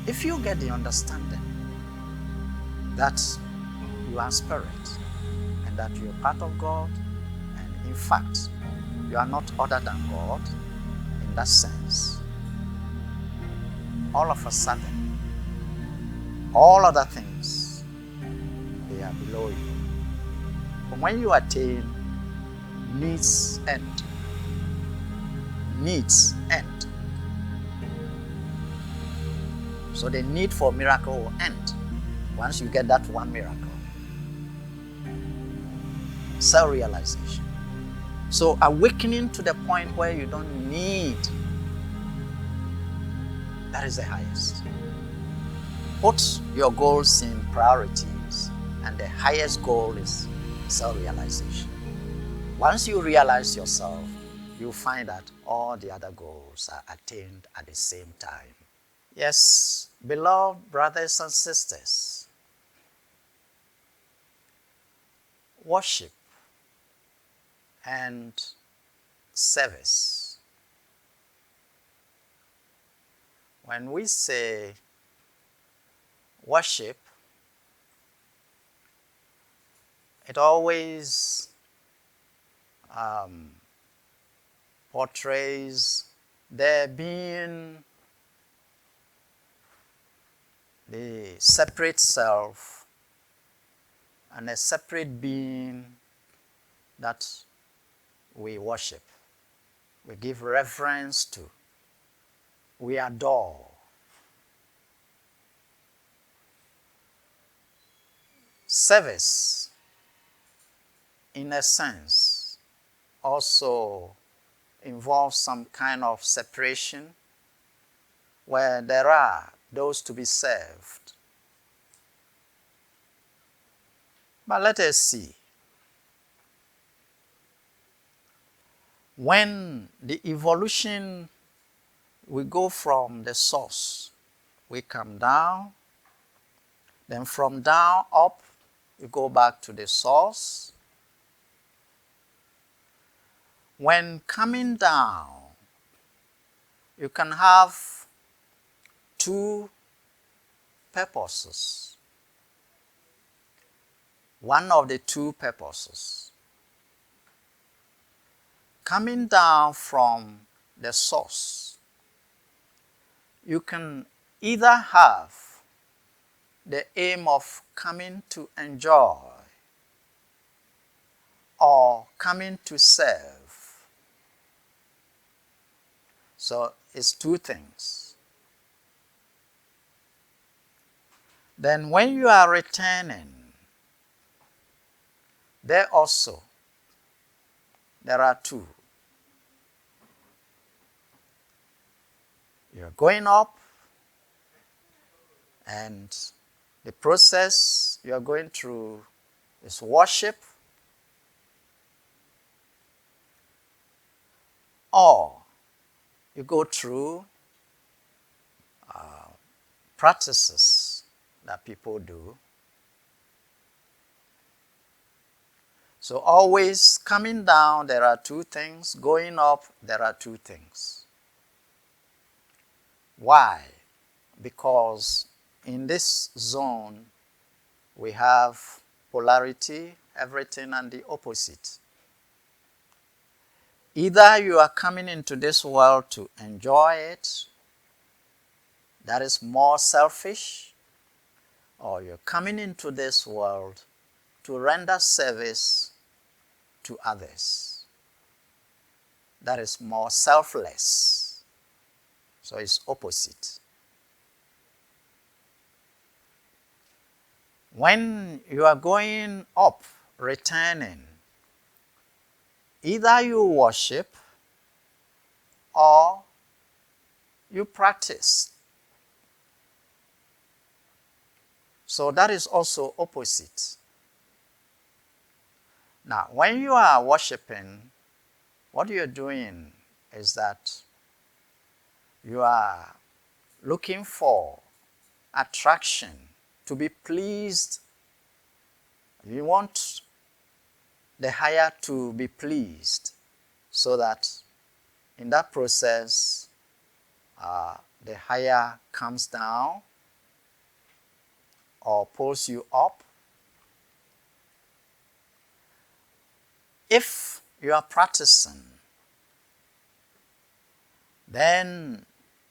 If you get the understanding that you are spirit and that you are part of God, and in fact, you are not other than God in that sense, all of a sudden, all other things, they are below you. But when you attain needs end, so the need for miracle will end once you get that one miracle. Self-realization. So awakening to the point where you don't need, that is the highest. Put your goals in priorities, and the highest goal is self-realization. Once you realize yourself, you find that all the other goals are attained at the same time. Yes, beloved brothers and sisters, worship and service. When we say worship, it always portrays there being the separate self and a separate being that we worship, we give reverence to, we adore. Service, in a sense, also involves some kind of separation where there are those to be served. But let us see. When the evolution, we go from the source, we come down, then from down up, we go back to the source. When coming down, you can have two purposes. One of the two purposes. Coming down from the source, you can either have the aim of coming to enjoy or coming to serve. So it's two things. Then when you are returning, there also, there are two. You're going up, and the process you are going through is worship, or you go through practices that people do. So always coming down, there are two things. Going up, there are two things. Why? Because in this zone, we have polarity, everything and the opposite. Either you are coming into this world to enjoy it, that is more selfish, or you're coming into this world to render service to others. That is more selfless. So it's opposite. When you are going up, returning, either you worship or you practice. So that is also opposite. Now, when you are worshiping, what you are doing is that you are looking for attraction, to be pleased. You want the higher to be pleased, so that in that process, the higher comes down or pulls you up. If you are practicing, then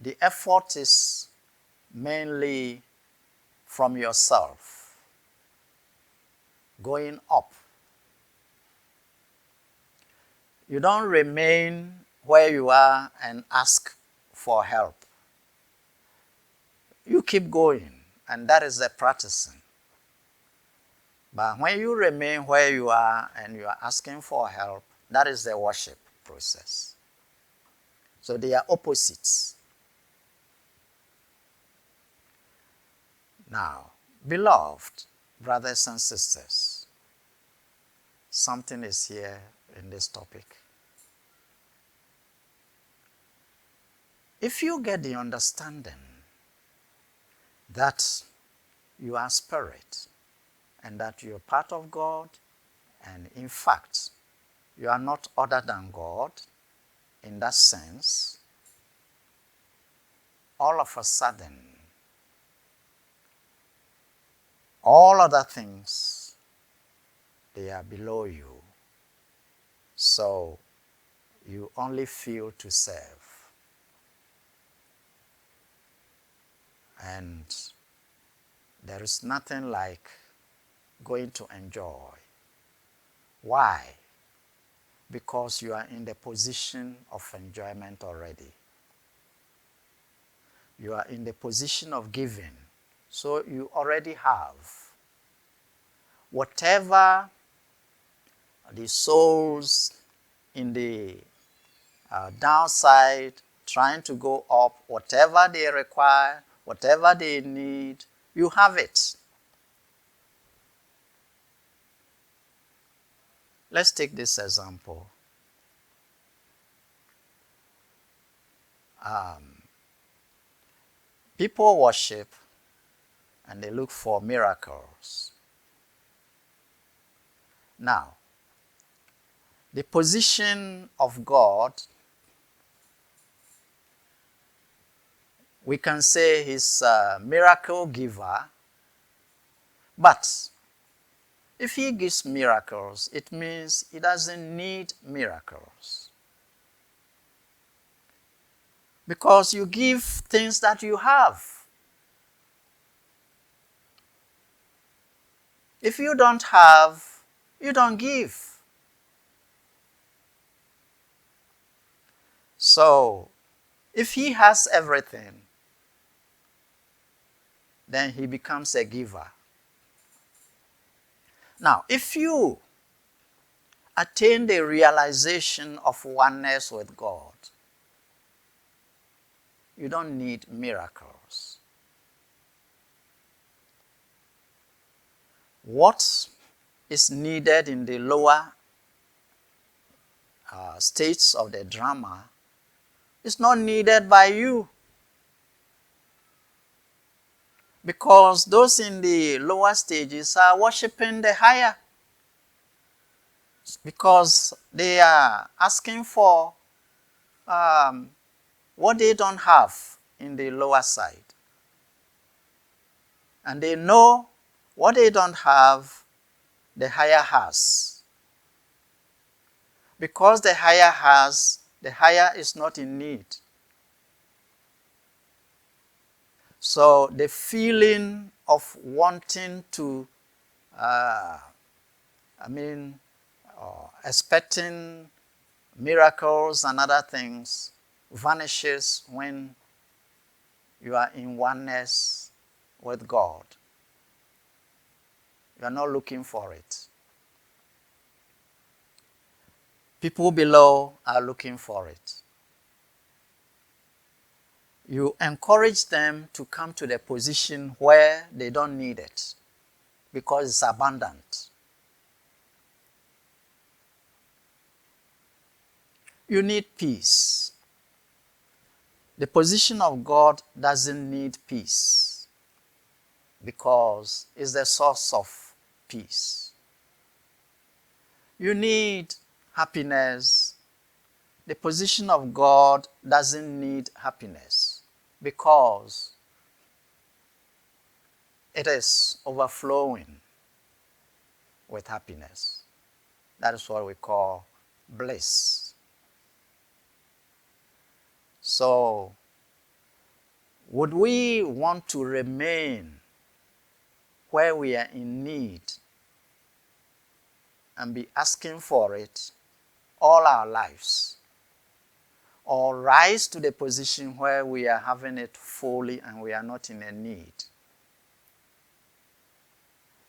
the effort is mainly from yourself, going up. You don't remain where you are and ask for help. You keep going, and that is the practicing. But when you remain where you are and you are asking for help, that is the worship process. So they are opposites. Now, beloved brothers and sisters, something is here in this topic. If you get the understanding that you are spirit and that you are part of God, and in fact, you are not other than God in that sense, all of a sudden, all other things, they are below you. So you only feel to serve. And there is nothing like going to enjoy. Why? Because you are in the position of enjoyment already. You are in the position of giving. So you already have whatever the souls in the downside trying to go up, whatever they require, whatever they need, you have it. Let's take this example. People worship and they look for miracles. Now, the position of God, we can say He's a miracle giver, but if He gives miracles, it means He doesn't need miracles. Because you give things that you have. If you don't have, you don't give. So, if He has everything, then He becomes a giver. Now, if you attain the realization of oneness with God, you don't need miracles. What is needed in the lower states of the drama is not needed by you. Because those in the lower stages are worshiping the higher. Because they are asking for what they don't have in the lower side. And they know what they don't have, the higher has. Because the higher has, the higher is not in need. So the feeling of wanting to, expecting miracles and other things vanishes when you are in oneness with God. You are not looking for it. People below are looking for it. You encourage them to come to the position where they don't need it because it's abundant. You need peace. The position of God doesn't need peace because it's the source of peace. You need happiness. The position of God doesn't need happiness because it is overflowing with happiness. That is what we call bliss. So, would we want to remain where we are in need and be asking for it all our lives? Or rise to the position where we are having it fully and we are not in a need?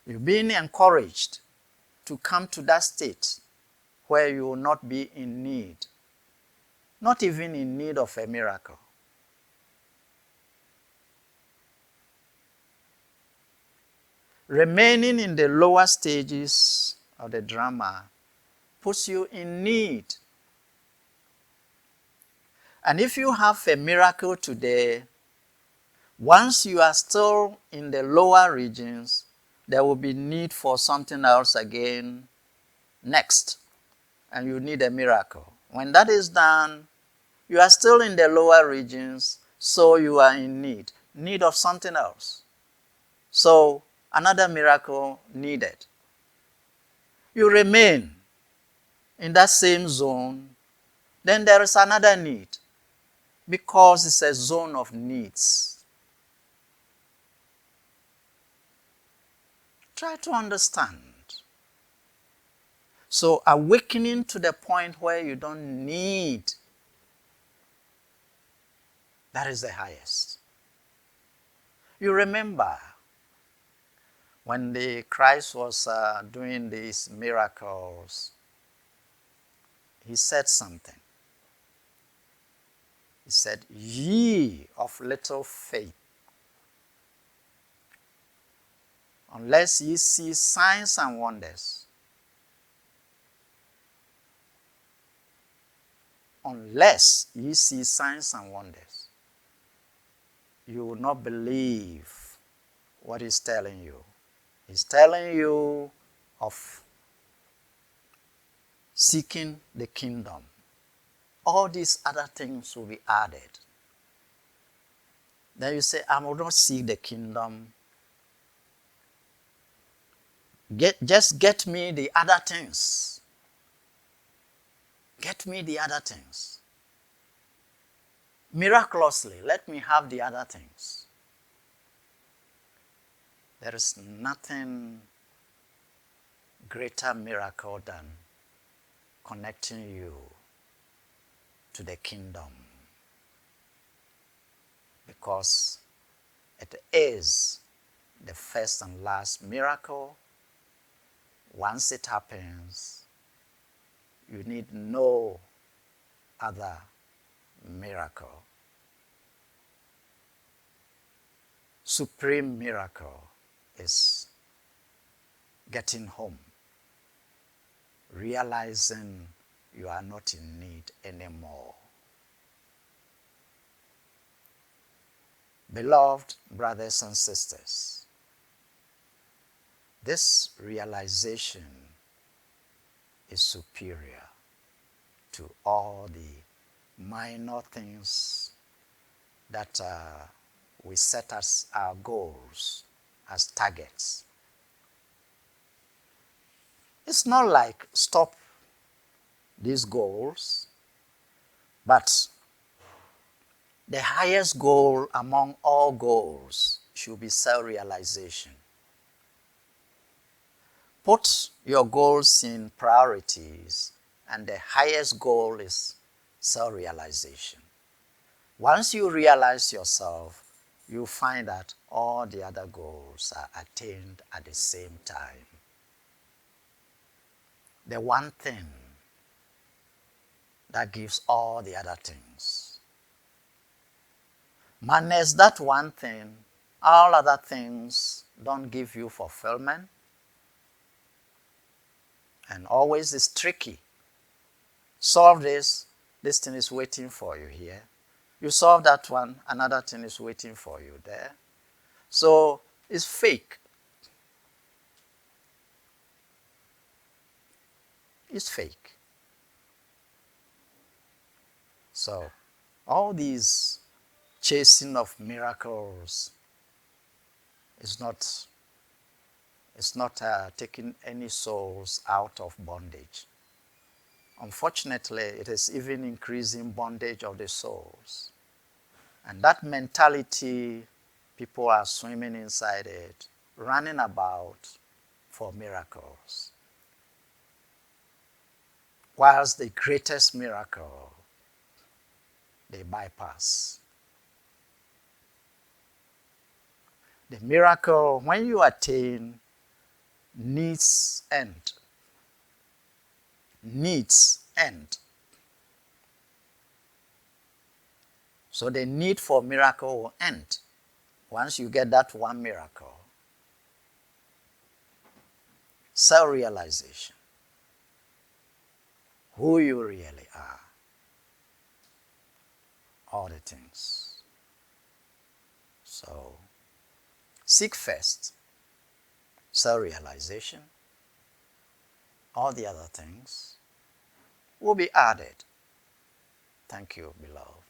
You're being encouraged to come to that state where you will not be in need, not even in need of a miracle. Remaining in the lower stages of the drama puts you in need. And if you have a miracle today, once you are still in the lower regions, there will be need for something else again next, and you need a miracle. When that is done, you are still in the lower regions, so you are in need of something else. So another miracle needed. You remain in that same zone, then there is another need, because it's a zone of needs. Try to understand. So awakening to the point where you don't need, that is the highest. You remember when the Christ was doing these miracles, he said something. He said, "Ye of little faith, unless ye see signs and wonders." Unless ye see signs and wonders, you will not believe what he's telling you. He's telling you of seeking the kingdom. All these other things will be added. Then you say, "I will not seek the kingdom. Just get me the other things. Get me the other things. Miraculously, let me have the other things." There is nothing greater miracle than connecting you to the kingdom, because it is the first and last miracle. Once it happens, you need no other miracle. Supreme miracle is getting home, realizing you are not in need anymore. Beloved brothers and sisters, this realization is superior to all the minor things that we set as our goals, as targets. It's not like stop these goals, but the highest goal among all goals should be self-realization. Put your goals in priorities, and the highest goal is self-realization. Once you realize yourself, you find that all the other goals are attained at the same time. The one thing that gives all the other things. Minus that one thing, all other things don't give you fulfillment, and always is tricky. Solve this thing is waiting for you here. You solve that one, another thing is waiting for you there. So it's fake. It's fake. So all these chasing of miracles It's not taking any souls out of bondage. Unfortunately, it is even increasing bondage of the souls. And that mentality, people are swimming inside it, running about for miracles. Whilst the greatest miracle, they bypass. The miracle, when you attain, needs end. Needs end. So the need for miracle will end. Once you get that one miracle, self-realization, who you really are, all the things. So, seek first self-realization. All the other things will be added. Thank you, beloved.